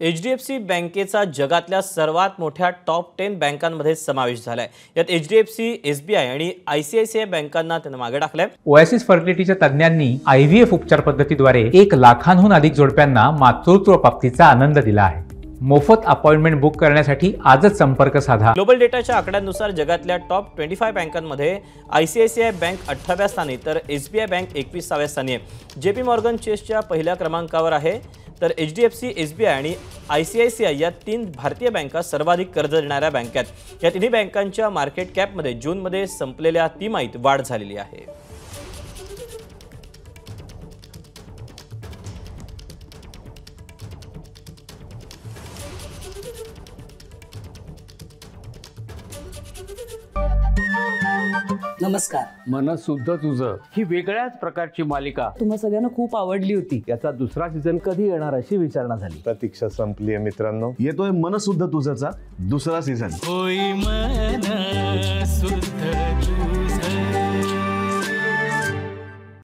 HDFC बँकेचा जगातल्या सर्वात मोठ्या टॉप 10 बँकांमध्ये समावेश झालाय। यात HDFC, SBI आणि ICICI बँकांना त्यांना मागे टाकलंय। ओएसिस फर्टिलिटीच्या तज्ञांनी IVF उपचार पद्धतीद्वारे 1 लाखांहून अधिक जोडप्यांना मातृत्व प्राप्तीचा आनंद दिला आहे। मोफत अपॉइंटमेंट बुक करण्यासाठी आजच संपर्क साधा। ग्लोबल डेटाच्या आकड्यांनुसार जगातल्या टॉप 25 बँकांमध्ये ICICI बँक 18व्या स्थानी तर SBI बँक 21व्या स्थानी आहे। JP मॉर्गन चेसच्या पहिल्या क्रमांकावर आहे, तर HDFC, SBI आणि ICICI या 3 भारतीय बँका सर्वाधिक कर्ज देणाऱ्या बँका आहेत। या तिन्ही बँकांच्या मार्केट कॅपमध्ये जूनमध्ये संपलेल्या तिमाहीत वाढ झालेली आहे। नमस्कार। मनसुद्धा तुझं ही वेगळ्याच प्रकारची मालिका तुम्हा सगळ्यांना खूप आवडली होती। याचा दुसरा सीझन कधी येणार अशी विचारणा झाली। प्रतीक्षा संपली आहे मित्रांनो। येतोय मनसुद्धा तुझंचा दुसरा सीझन। होई मन